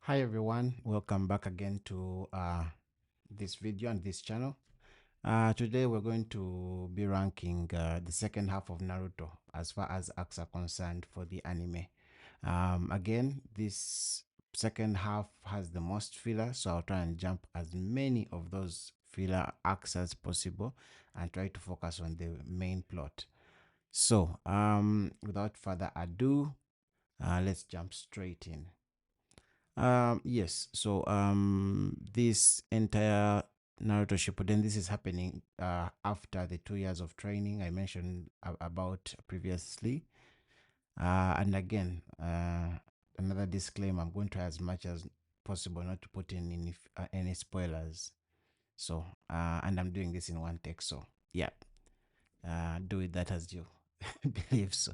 Hi everyone, welcome back again to this video and this channel. Today we're going to be ranking the second half of Naruto as far as arcs are concerned for the anime. Again, this second half has the most filler, so I'll try and jump as many of those filler arcs as possible and try to focus on the main plot. So, without further ado, let's jump straight in. Yes. So this entire Naruto Shippuden, this is happening after the 2 years of training I mentioned about previously. And again, another disclaimer: I'm going to try as much as possible not to put in any spoilers. So, and I'm doing this in one take. So, yeah, do it that as you believe. So,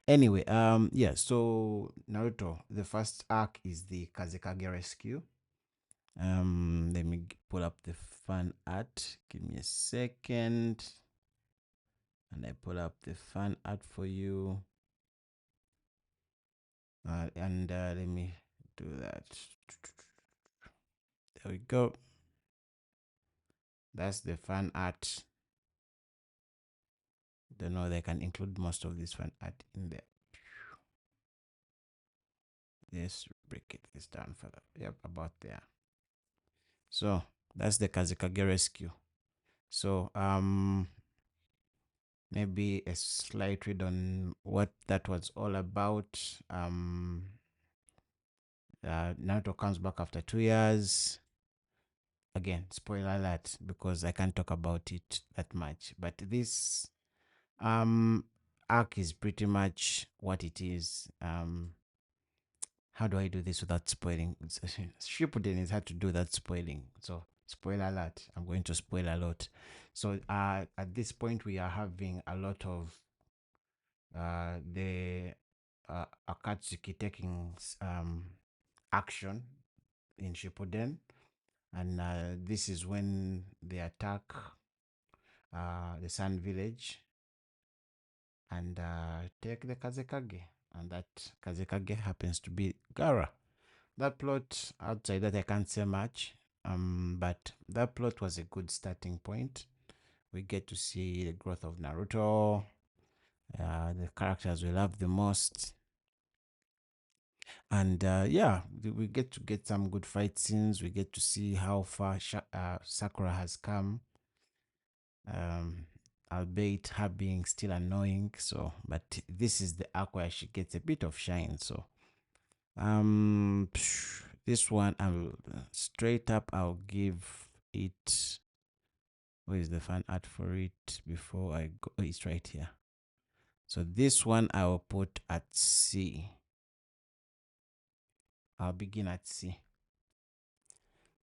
anyway, yeah. So Naruto, the first arc is the Kazekage rescue. Let me pull up the fan art. Give me a second. And I pull up the fan art for you. And let me do that. There we go. That's the fan art. Don't know they can include most of this fan art in there. Let's break this down further. Yep, about there. So that's the Kazekage rescue. So maybe a slight read on what that was all about. Naruto comes back after 2 years. Again, spoiler alert, because I can't talk about it that much. But this um arc is pretty much what it is. How do I do this without spoiling? Shippuden is hard to do that spoiling. So spoiler alert. I'm going to spoil a lot. So at this point we are having a lot of the Akatsuki taking action in Shippuden, and this is when they attack the Sun Village and take the Kazekage, and that Kazekage happens to be Gara. That plot, outside that I can't say much, but that plot was a good starting point. We get to see the growth of Naruto, the characters we love the most, and yeah, we get some good fight scenes. We get to see how far Sakura has come, um albeit her being still annoying. So but this is the arc where she gets a bit of shine. So this one, I'll straight up, I'll give it, where is the fan art for it before I go? Oh, it's right here. So this one I will put at C. I'll begin at C.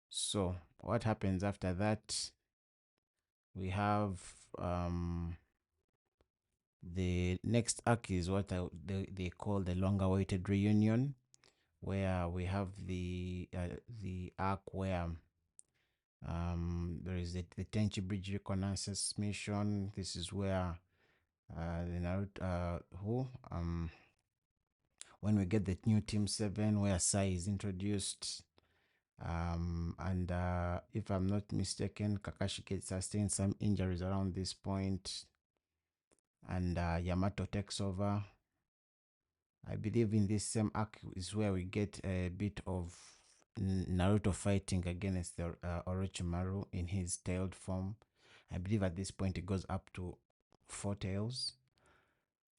So what happens after that? We have the next arc is what they call the long-awaited reunion, where we have the arc where there is the Tenchi Bridge reconnaissance mission. This is where the Naruto when we get the new Team 7, where Sai is introduced. And if I'm not mistaken, Kakashi gets sustained some injuries around this point, and Yamato takes over. I believe in this same arc is where we get a bit of Naruto fighting against the Orochimaru in his tailed form. I believe at this point it goes up to 4 tails.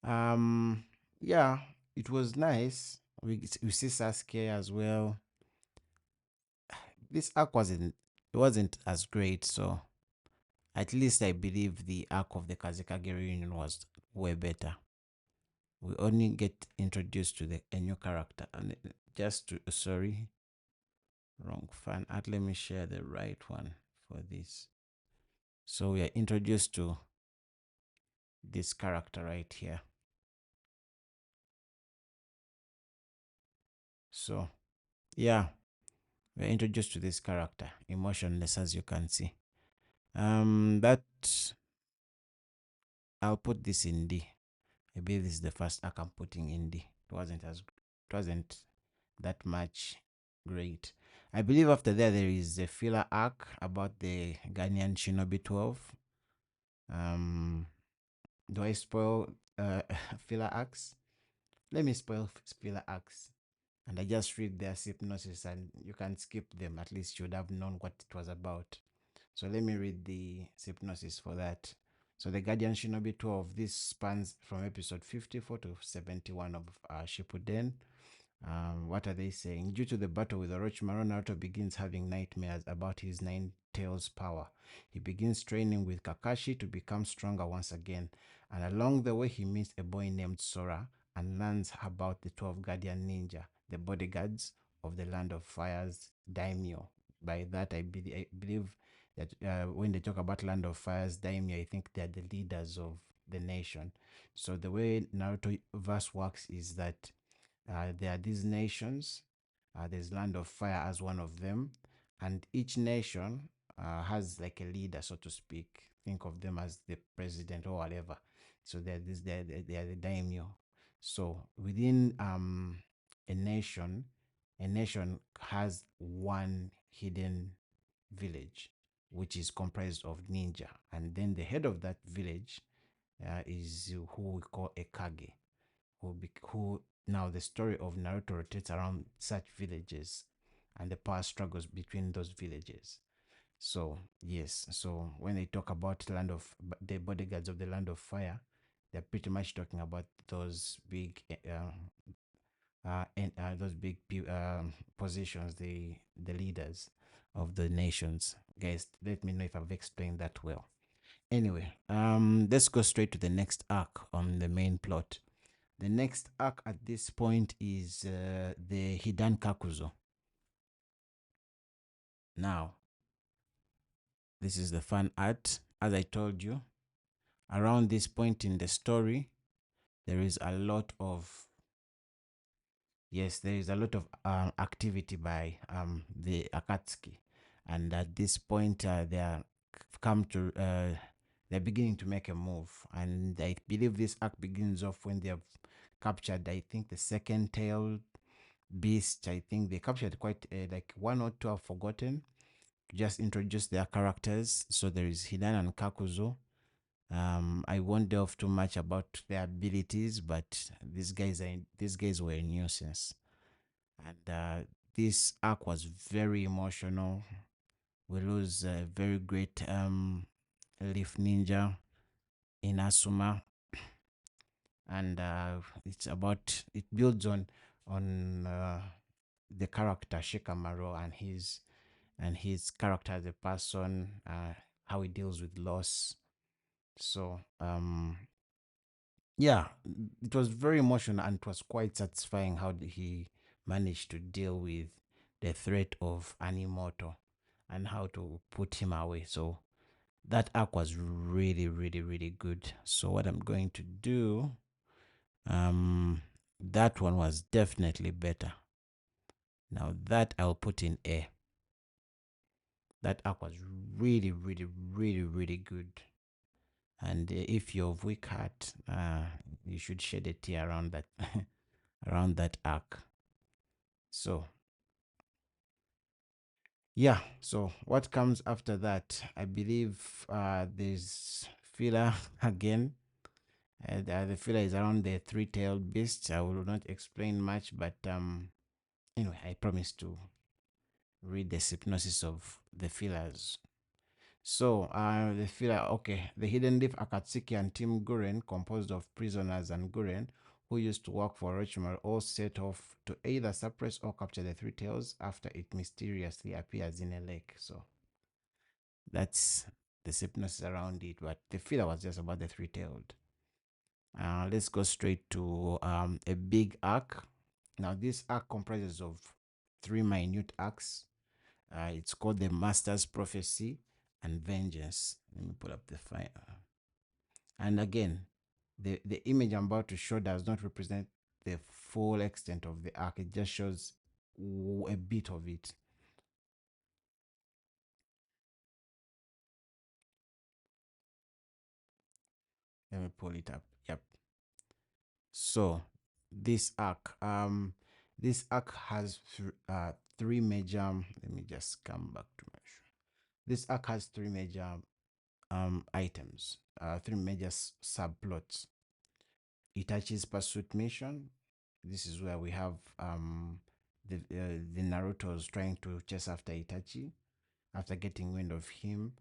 Yeah, it was nice. We see Sasuke as well. This arc wasn't as great, so at least I believe the arc of the Kazekage reunion was way better. We only get introduced to a new character, and just to sorry, wrong fan art. Let me share the right one for this. So we are introduced to this character right here. So yeah, we're introduced to this character, emotionless, as you can see. That I'll put this in D. I believe this is the first arc I'm putting in D. It wasn't that much Great. I believe after that there is a filler arc about the Ghanaian Shinobi 12. Um, do I spoil filler arcs? Let me spoil filler arcs. And I just read their synopsis and you can skip them. At least you would have known what it was about. So let me read the synopsis for that. So the Guardian Shinobi 12, this spans from episode 54 to 71 of Shippuden. What are they saying? Due to the battle with Orochimaru, Naruto begins having nightmares about his nine tails power. He begins training with Kakashi to become stronger once again. And along the way, he meets a boy named Sora and learns about the 12 Guardian Ninja, the bodyguards of the Land of Fire's daimyo. By that, I believe that when they talk about Land of Fire's daimyo, I think they're the leaders of the nation. So the way Naruto verse works is that there are these nations. There's Land of Fire as one of them, and each nation has like a leader, so to speak. Think of them as the president or whatever. So they are the daimyo. So within a nation has one hidden village, which is comprised of ninja, and then the head of that village is who we call a kage, who now the story of Naruto rotates around such villages and the power struggles between those villages. So yes, so when they talk about the bodyguards of the Land of Fire, they're pretty much talking about those big positions, the leaders of the nations. Guys, let me know if I've explained that well. Anyway, let's go straight to the next arc on the main plot. The next arc at this point is the Hidan Kakuzo. Now, this is the fan art. As I told you, around this point in the story, there is a lot of activity by the Akatsuki, and at this point, they are come to they're beginning to make a move, and I believe this arc begins off when they have captured, I think, the second tail beast. I think they captured quite like one or two, I've forgotten, to just introduce their characters. So there is Hidan and Kakuzo. I won't delve too much about their abilities, but these guys were a nuisance, and this arc was very emotional. We lose a very great leaf ninja in Asuma, and it builds on the character Shikamaru and his character as a person, how he deals with loss. So yeah, it was very emotional and it was quite satisfying how he managed to deal with the threat of Animoto and how to put him away. So that arc was really, really, really good. So what I'm going to do, that one was definitely better. Now that I'll put in A. That arc was really, really, really, really good. And if you're of weak heart, you should shed a tear around that around that arc. So yeah, so what comes after that? I believe there's filler again. The filler is around the three-tailed beast. I will not explain much, but anyway, I promise to read the synopsis of the fillers. So, the filler, okay, the Hidden Leaf Akatsuki and Team Guren, composed of prisoners and Guren, who used to work for Orochimaru, all set off to either suppress or capture the Three Tails after it mysteriously appears in a lake. So, that's the synopsis around it, but the filler was just about the Three-Tailed. Let's go straight to a big arc. Now, this arc comprises of three minute arcs. It's called the Master's Prophecy and Vengeance. Let me pull up the file. And again, the image I'm about to show does not represent the full extent of the arc. It just shows a bit of it. Let me pull it up. Yep. So this arc has three major. Let me just come back to my show. This arc has three major items, three major subplots. Itachi's pursuit mission. This is where we have the Naruto's trying to chase after Itachi after getting wind of him.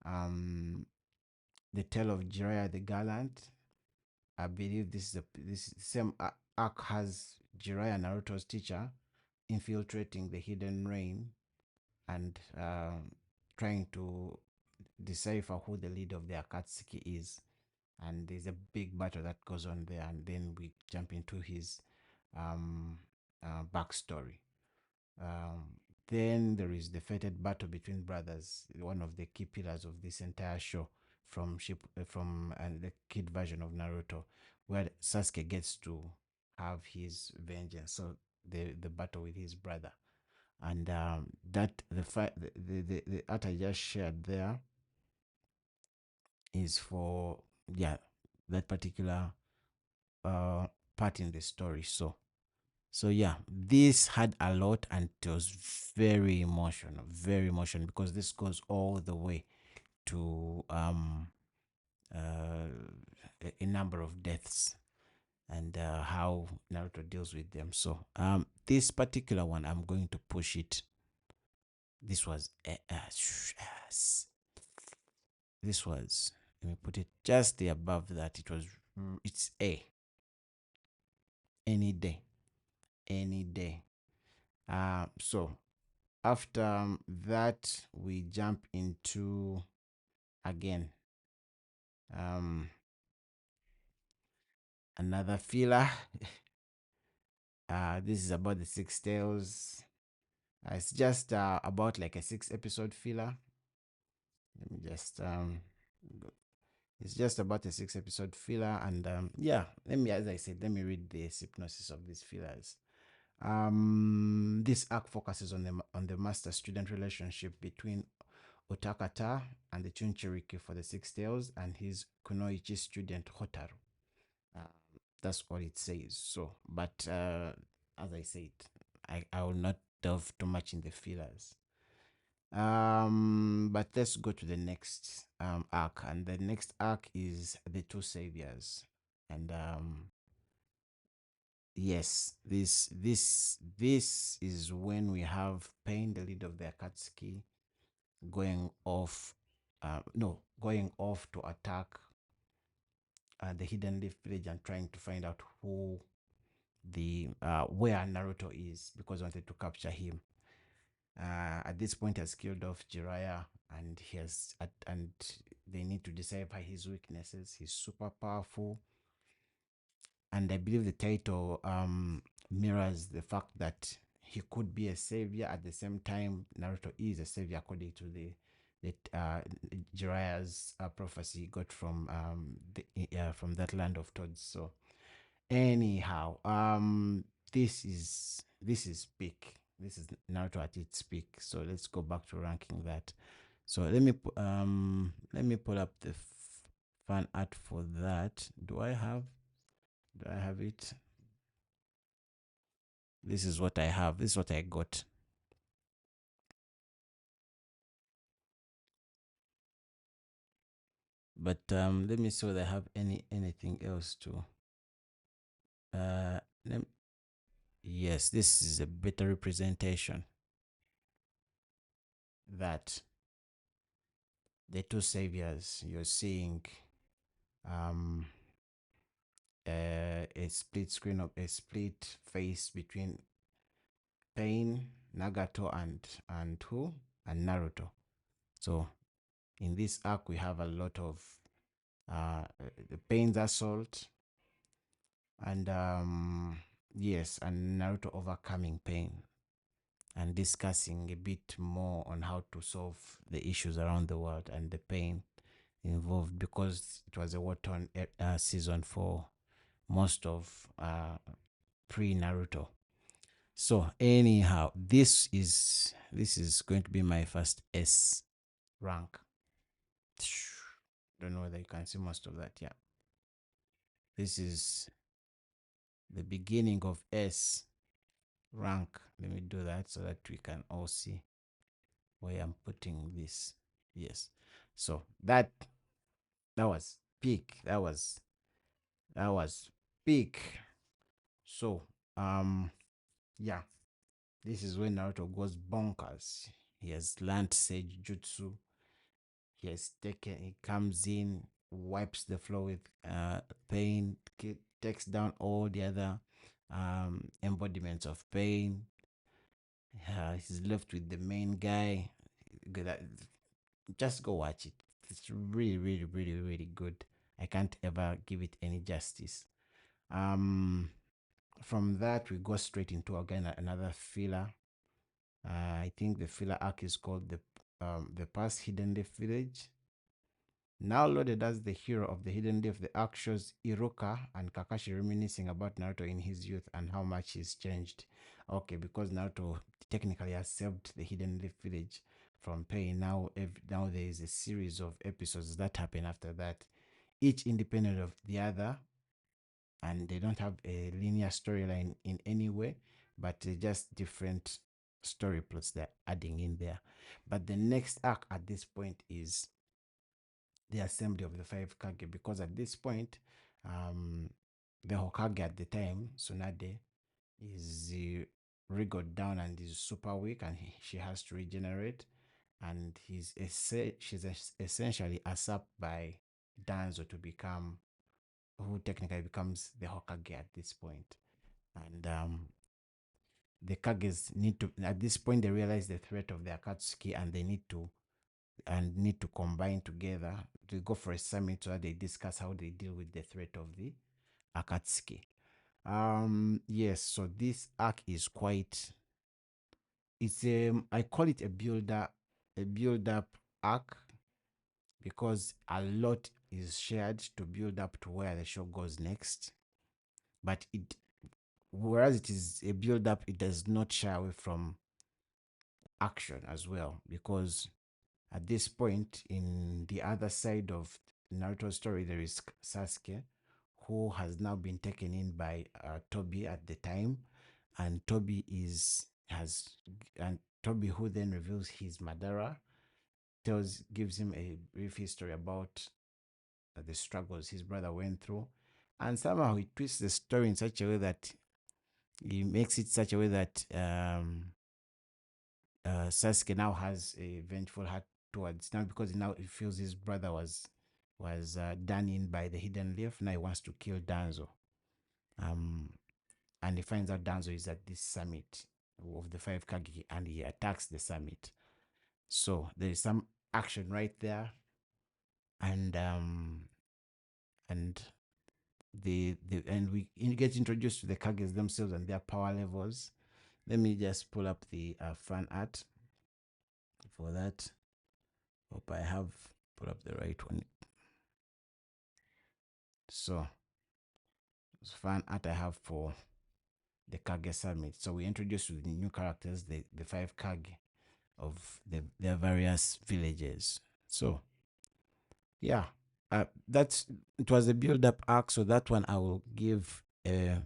Um, the tale of Jiraiya the Gallant. I believe this same arc has Jiraiya, Naruto's teacher, infiltrating the hidden rain and trying to decipher who the leader of the Akatsuki is. And there's a big battle that goes on there, and then we jump into his um, backstory. Um, then there is the fated battle between brothers, one of the key pillars of this entire show from the kid version of Naruto, where Sasuke gets to have his vengeance. So the battle with his brother, and that the art I just shared there is for, yeah, that particular part in the story. So yeah, this had a lot, and it was very emotional, because this goes all the way to a number of deaths, and how Naruto deals with them. So this particular one, I'm going to push it. This was this was, let me put it just the above that. It's A, any day, any day. So after that, we jump into, again, um another filler. This is about the Six Tales. It's just about like a 6 episode filler. Let me just it's just about a 6 episode filler, and yeah, as I said, let me read the synopsis of these fillers. This arc focuses on the master student relationship between Otakata and the Chuncheriki for the Six Tales, and his Kunoichi student Hotaru. Uh, that's what it says. So, but as I said, I will not delve too much in the fillers. But let's go to the next arc, and the next arc is the Two Saviors, and yes, this is when we have Pain, the leader of the Akatsuki, going off, going off to attack the Hidden Leaf Village and trying to find out who the where Naruto is, because I wanted to capture him. At this point, has killed off Jiraiya, and and they need to decipher his weaknesses. He's super powerful, and I believe the title mirrors the fact that he could be a savior. At the same time, Naruto is a savior according to the Jiraiya's prophecy he got from that land of toads. So anyhow, this is peak. This is Naruto at its peak. So let's go back to ranking that. So let me pull up the fan art for that. Do I have it? This is what I have. This is what I got. But let me see whether I have anything else too. Let Yes, this is a better representation that the two saviors, you're seeing um a split screen of a split face between Pain, Nagato, and Naruto. So in this arc, we have a lot of the Pain's assault, and yes, and Naruto overcoming Pain and discussing a bit more on how to solve the issues around the world and the pain involved, because it was a war-torn season for most of pre Naruto. So anyhow, this is going to be my first S rank. Don't know whether you can see most of that. Yeah, this is the beginning of S. rank. Let me do that so that we can all see where I'm putting this. Yes. So that was peak. That was peak. So yeah, this is when Naruto goes bonkers. He has learned Sage Jutsu. He comes in, wipes the floor with pain, takes down all the other embodiments of pain. He's left with the main guy. Just go watch it. It's really, really, really, really good. I can't ever give it any justice. Um, from that we go straight into again another filler. I think the filler arc is called the past Hidden Leaf Village. Now loaded as the hero of the Hidden Leaf, the arc shows Iruka and Kakashi reminiscing about Naruto in his youth and how much he's changed. Okay, because Naruto technically has saved the Hidden Leaf Village from pain. Now there is a series of episodes that happen after that, each independent of the other, and they don't have a linear storyline in any way, but they're just different story plots they're adding in there. But the next arc at this point is the assembly of the five Kage, because at this point, um, the Hokage at the time, Tsunade, is wriggled down and is super weak, and she has to regenerate. And she's essentially usurped by Danzo to become, who technically becomes the Hokage at this point. And the Kages need to, at this point, they realize the threat of the Akatsuki, and they need to combine together to go for a summit so that they discuss how they deal with the threat of the Akatsuki. Yes, so this arc is quite, it's I call it a build up arc, because a lot is shared to build up to where the show goes next. But whereas it is a build up, it does not shy away from action as well, because at this point, in the other side of Naruto's story, there is Sasuke, who has now been taken in by Toby at the time, and Toby, who then reveals his Madara, gives him a brief history about the struggles his brother went through, and somehow he twists the story in such a way that he makes it such a way that Sasuke now has a vengeful heart towards, now, because now he feels his brother was done in by the Hidden Leaf. Now he wants to kill Danzo. Um, and he finds out Danzo is at this summit of the five Kage, and he attacks the summit. So there is some action right there, and and we get introduced to the Kages themselves and their power levels. Let me just pull up the fan art for that. Hope I have put up the right one. So fan art I have for the Kage Summit. So we introduced the new characters, the five Kage of their various villages. So yeah, it was a build up arc. So that one I will give a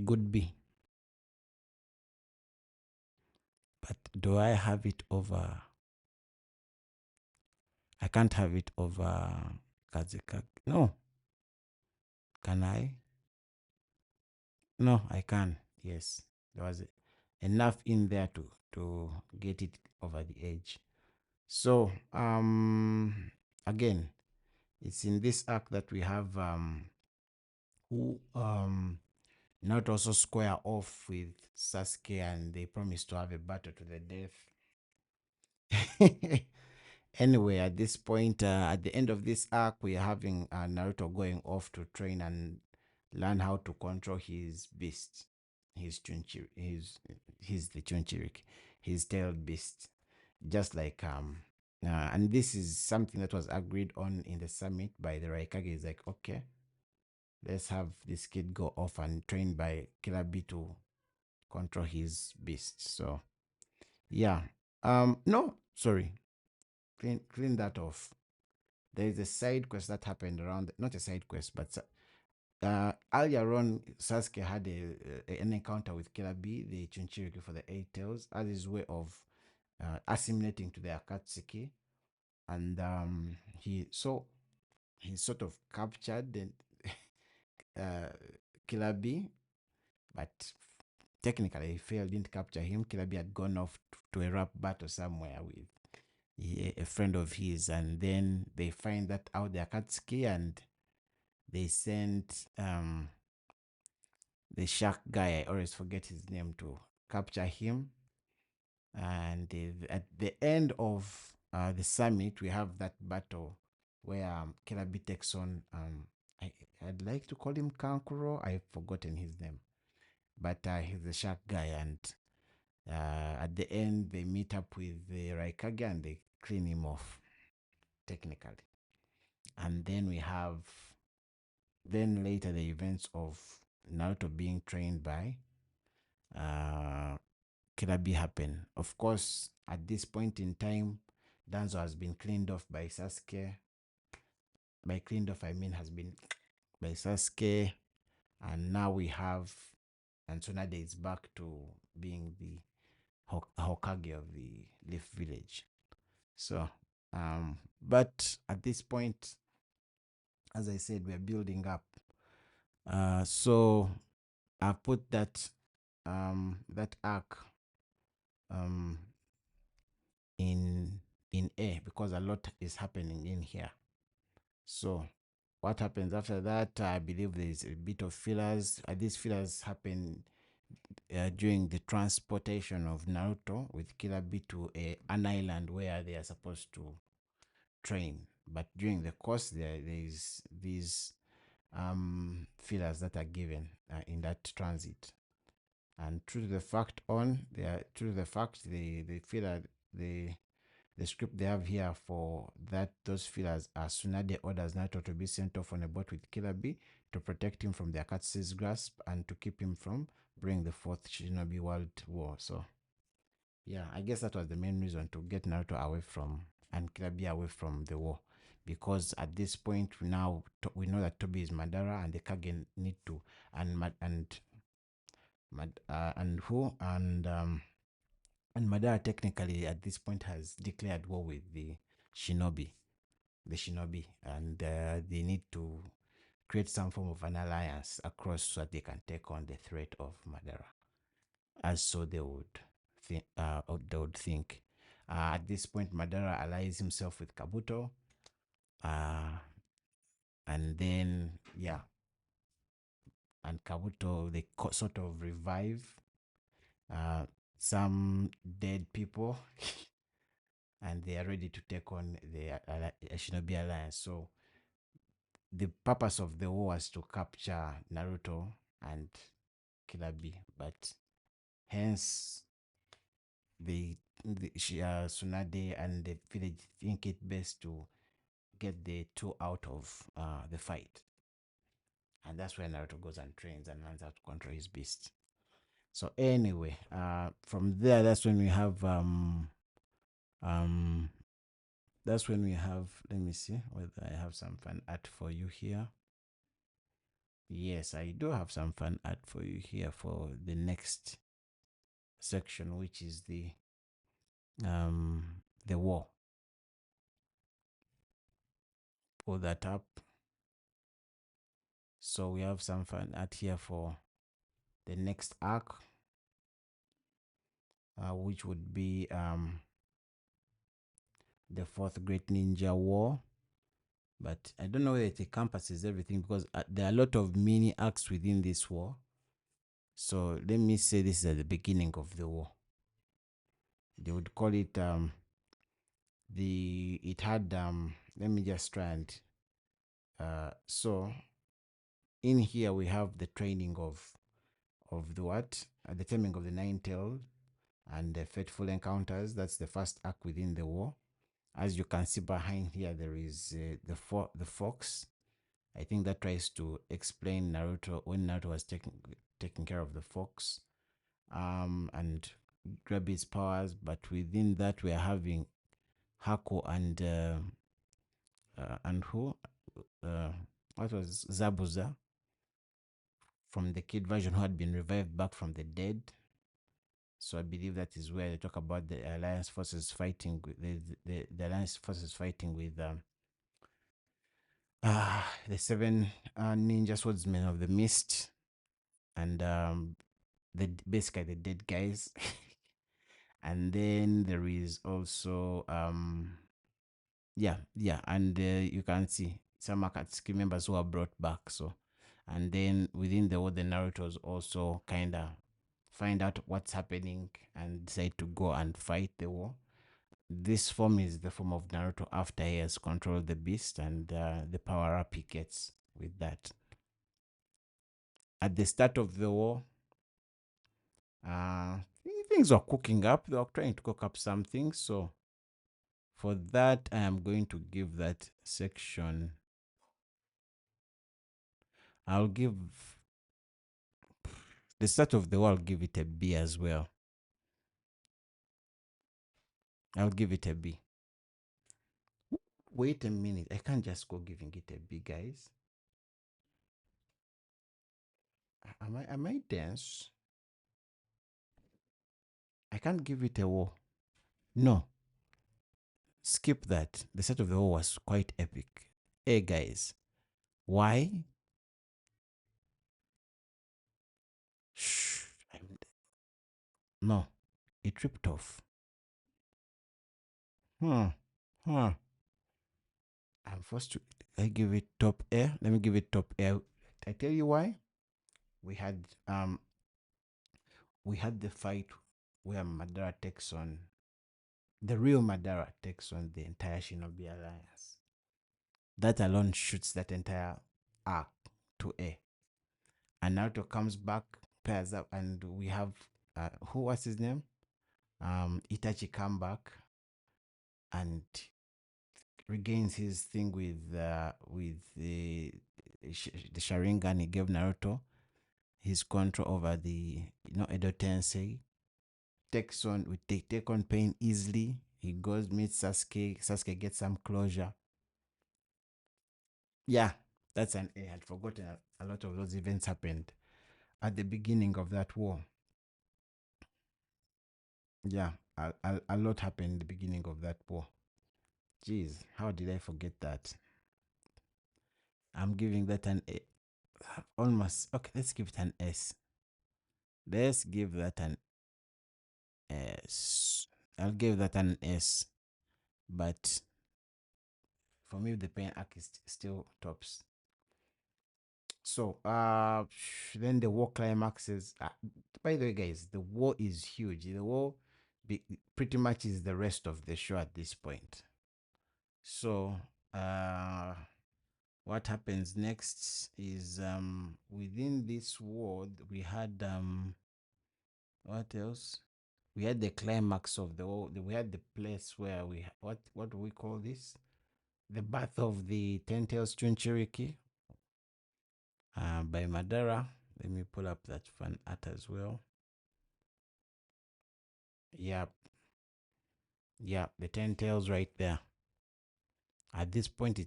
good B. But do I have it over? I can't have it over Kazekage. No, can I? No, I can. Yes, there was enough in there to get it over the edge. So again, it's in this arc that we have who not also square off with Sasuke, and they promise to have a battle to the death. Anyway, at this point, at the end of this arc, we are having Naruto going off to train and learn how to control his beast, his Chunchiri, his the Chunchirik, his tailed beast, just like and this is something that was agreed on in the summit by the Raikage. Is like, okay, let's have this kid go off and train by Killer B to control his beast. So yeah, no, sorry, clean that off. There is a side quest that happened around, not a side quest, but earlier on, Sasuke had an encounter with Killer B, the Chinchuriki for the Eight Tails, as his way of assimilating to the Akatsuki, and he sort of captured the uh, Killer B, but technically he failed, didn't capture him. Killer B had gone off to a rap battle somewhere with a friend of his, and then they find that out, the Akatsuki, and they sent the shark guy, I always forget his name, to capture him. And at the end of the summit, we have that battle where Killer B takes on, I'd like to call him Kankuro, I've forgotten his name, but he's the shark guy. And at the end, they meet up with the Raikage and they clean him off, technically. And then we have, then later, the events of Naruto being trained by uh, Killer B happen. Of course, at this point in time, Danzo has been cleaned off by Sasuke. By cleaned off, I mean has been by Sasuke. And now we have, and Tsunade is back to being the Hokage of the Leaf Village. So, but at this point, as I said, we're building up. So I put that arc um in A because a lot is happening in here. So what happens after that? I believe there is a bit of fillers. These fillers happen during the transportation of Naruto with Killer B to an island where they are supposed to train. But during the course, there is these fillers that are given in that transit. And true to the fact, the filler, the script they have here for that, those fillers are: Tsunade orders Naruto to be sent off on a boat with Killer B to protect him from the Akatsuki's grasp and to keep him from bringing the fourth Shinobi World War. So yeah, I guess that was the main reason, to get Naruto away from, and Killer B away from the war, because at this point now we know that Tobi is Madara and the Kage need to, and who and Madara technically at this point has declared war with the shinobi, and they need to create some form of an alliance across so that they can take on the threat of Madara, as so they would think. At this point, Madara allies himself with Kabuto, and then yeah, and Kabuto, they sort of revive some dead people and they are ready to take on the Shinobi Alliance. So the purpose of the war was to capture Naruto and Killer B, but hence the Tsunade and the village think it best to get the two out of the fight. And that's where Naruto goes and trains and learns how to control his beast. So anyway, from there, that's when we have um that's when we have, let me see whether I have some fun art for you here. Yes, I do have some fun art for you here for the next section, which is the war. Pull that up. So we have some fun art here for the next arc, which would be the fourth Great Ninja War. But I don't know whether it encompasses everything, because there are a lot of mini arcs within this war. So let me say this is at the beginning of the war. They would call it it had let me just try and so in here we have the training of the taming of the nine tail and the fateful encounters. That's the first arc within the war. As you can see behind here, there is the fox. I think that tries to explain Naruto, when Naruto was taking care of the fox and grab his powers. But within that, we are having Hako and who what was Zabuza. from the kid version who had been revived back from the dead. So I believe that is where they talk about the alliance forces fighting with the alliance forces fighting with the seven ninja swordsmen of the mist, and basically the dead guys. And then there is also yeah, and you can see some Akatsuki members who are brought back. So, and then within the world, the Naruto's also kind of find out what's happening and decide to go and fight the war. This form is the form of Naruto after he has controlled the beast, and the power up he gets with that. At the start of the war, uh, things were cooking up. They were trying to cook up something. So for that, I am going to give that section. I'll give the start of the war. I'll give it a B as well. I'll give it a B. Wait a minute. I can't just go giving it a B, guys. Am I dense? I can't give it a war. No, skip that. The start of the war was quite epic. Hey guys, why? Shh. No, it tripped off. Hmm. Huh. I'm forced to. I give it top air. Let me give it top air. I tell you why. We had um we had the fight where Madara takes on the real Madara takes on the entire Shinobi Alliance. That alone shoots that entire arc to air. And Naruto comes back, pairs up, and we have who was his name? Itachi come back and regains his thing with the Sharingan he gave Naruto, his control over the Edo Tensei. Takes on we take on Pain easily. He goes meets Sasuke. Sasuke gets some closure. Yeah, that's an A. I had forgotten a lot of those events happened at the beginning of that war. Yeah, a lot happened in the beginning of that war. Jeez, how did I forget that? I'm giving that an A. Almost. Okay, let's give it an S. Let's give that an S. I'll give that an S. But for me, the pain arc is still tops. So, then the war climaxes. By the way, guys, the war is huge. The war pretty much is the rest of the show at this point. So, what happens next is within this war we had what else? We had the climax of the war. We had the place where what do we call this? The birth of the Ten Tails Chunchuriki by Madara. Let me pull up that fan art as well. Yep. Yeah, the Ten Tails right there. At this point,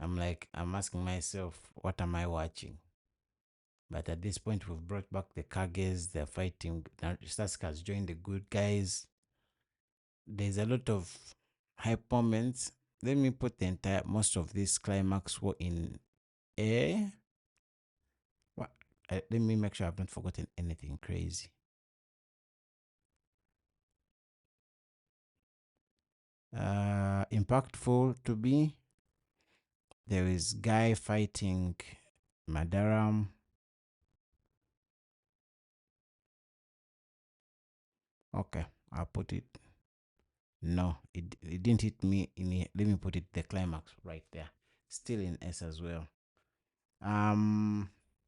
I'm asking myself, what am I watching? But at this point, we've brought back the Kages. They're fighting. Now, Sasuke has joined the good guys. There's a lot of hype moments. Let me put most of this climax war in A. What? Let me make sure I've not forgotten anything crazy. Impactful to be. There is Guy fighting Madaram. Okay, I'll put it. No, it didn't hit me let me put it the climax right there. Still in S as well.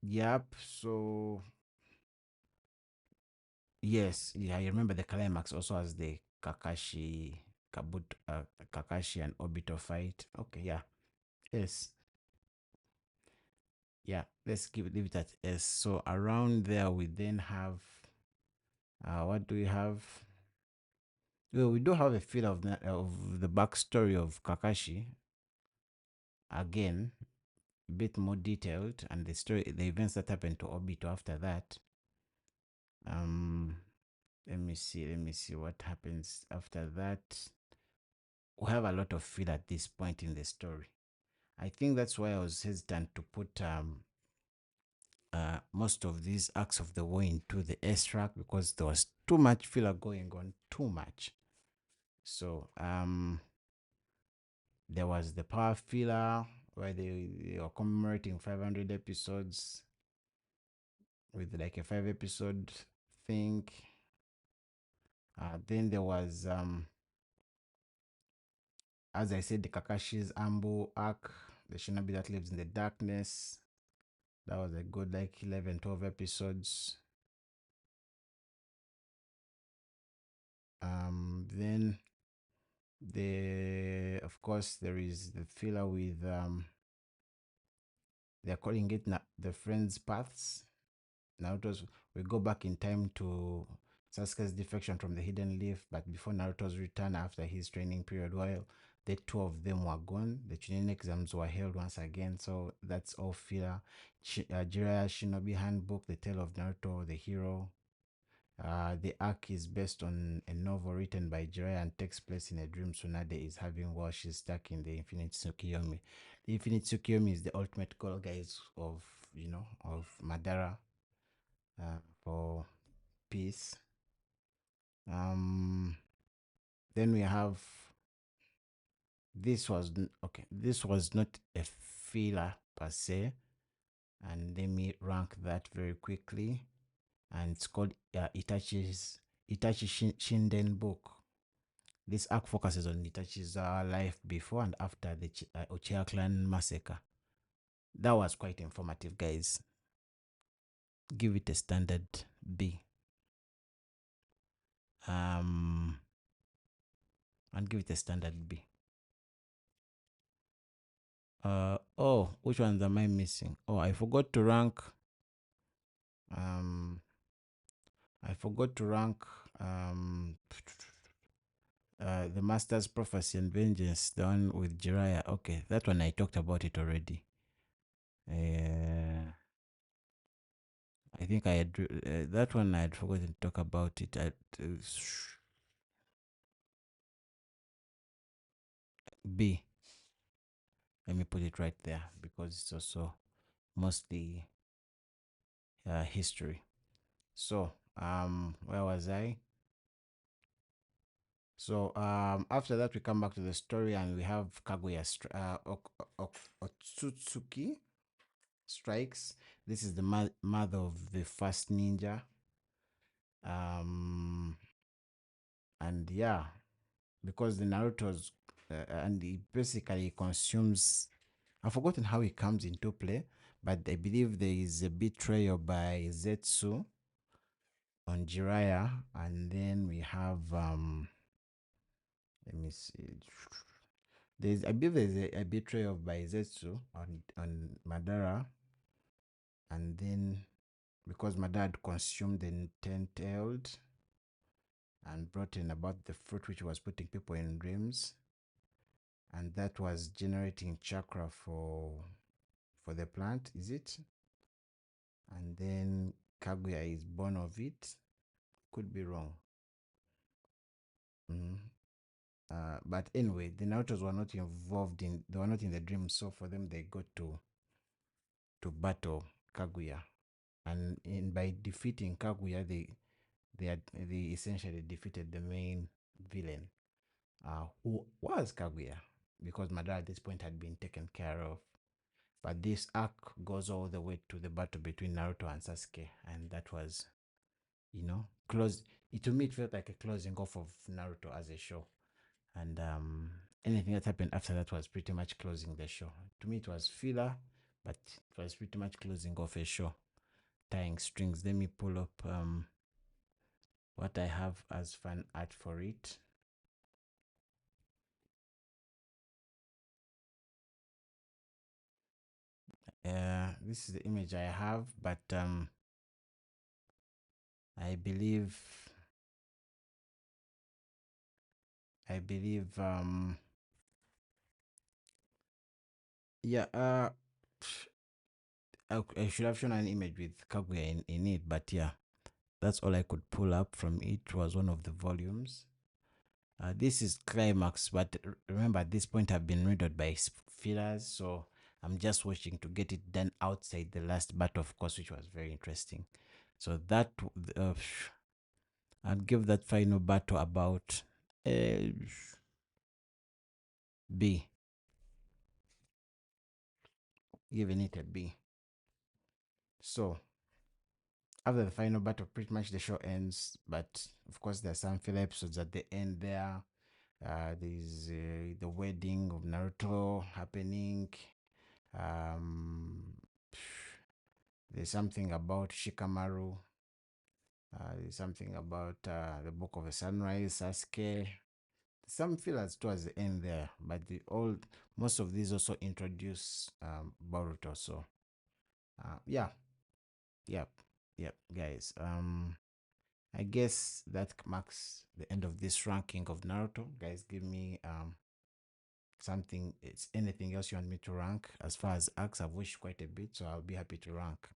Yep, so yes, yeah, I remember the climax also as the Kakashi and Obito fight. Okay, yeah. Yes. Yeah, leave it at S. So around there we then have what do we have? Well, we do have a feel of the backstory of Kakashi again. a bit more detailed, and the events that happened to Obito after that. Um, let me see what happens after that. We have a lot of feel at this point in the story. I think that's why I was hesitant to put most of these acts of the war into the S track, because there was too much filler going on, too much. So there was the power filler where they were commemorating 500 episodes with like a 5 episode thing. Then there was, as I said, the Kakashi's Ambu arc, the shinobi that lives in the darkness. That was a good like 11, 12 episodes. Then of course there is the filler with they're calling it the friends paths. Naruto's we go back in time to Sasuke's defection from the Hidden Leaf, but before Naruto's return after his training period, while the two of them were gone, the Chunin exams were held once again. So that's all filler. Jiraiya Shinobi Handbook, The Tale of Naruto, the hero. The arc is based on a novel written by Jiraiya and takes place in a dream Tsunade is having while she's stuck in the Infinite Tsukiyomi. The Infinite Tsukiyomi is the ultimate goal, guys, of of Madara, for peace. Um, then we have okay. This was not a filler per se, and let me rank that very quickly. And it's called Itachi Shinden book. This arc focuses on Itachi's life before and after the Uchiha clan massacre. That was quite informative, guys. Give it a standard B. And give it a standard B. Oh, which ones am I missing? Oh, I forgot to rank. I forgot to rank the Master's Prophecy and Vengeance, the one with Jiraiya. Okay, that one I talked about it already. I think I had that one. I had forgotten to talk about it. B. Let me put it right there because it's also mostly history. So, where was I? So, after that, we come back to the story and we have Kaguya Otsutsuki strikes. This is the mother of the first ninja. And yeah, because the Naruto's and he basically consumes. I've forgotten how it comes into play, but I believe there is a betrayal by Zetsu on Jiraiya, and then we have let me see. I believe there's a betrayal by Zetsu on Madara, and then because Madara had consumed the ten-tailed and brought in about the fruit which was putting people in dreams, and that was generating chakra for the plant, is it? And then Kaguya is born of it. Could be wrong. Mm. But anyway, the Naruto's were not involved in. They were not in the dream, so for them they got to battle Kaguya, and by defeating Kaguya, they essentially defeated the main villain, who was Kaguya, because Madara at this point had been taken care of. But this arc goes all the way to the battle between Naruto and Sasuke, and that was, close. To me, it felt like a closing off of Naruto as a show, and anything that happened after that was pretty much closing the show. To me, it was filler, but it was pretty much closing off a show, tying strings. Let me pull up what I have as fan art for it. This is the image I have, but I believe I believe yeah I should have shown an image with Kaguya in it, but yeah, that's all I could pull up from it. Was one of the volumes. This is climax, but remember at this point I've been riddled by fillers, so I'm just watching to get it done outside the last battle, of course, which was very interesting. So that I'd give that final battle about B, giving it a B. So after the final battle, pretty much the show ends, but of course there are some filler episodes at the end there. There's the wedding of Naruto happening. Um, there's something about Shikamaru. There's something about the Book of the Sunrise, Sasuke. Some fillers towards the end there, but most of these also introduce Boruto. So yeah, yep, yep, guys. I guess that marks the end of this ranking of Naruto. Guys, give me something. It's anything else you want me to rank. As far as arcs, I've watched quite a bit, so I'll be happy to rank.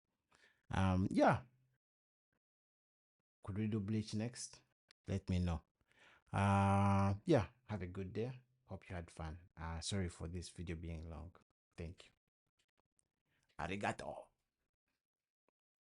Yeah. Could we do Bleach next? Let me know. Yeah. Have a good day. Hope you had fun. Sorry for this video being long. Thank you. Arigato.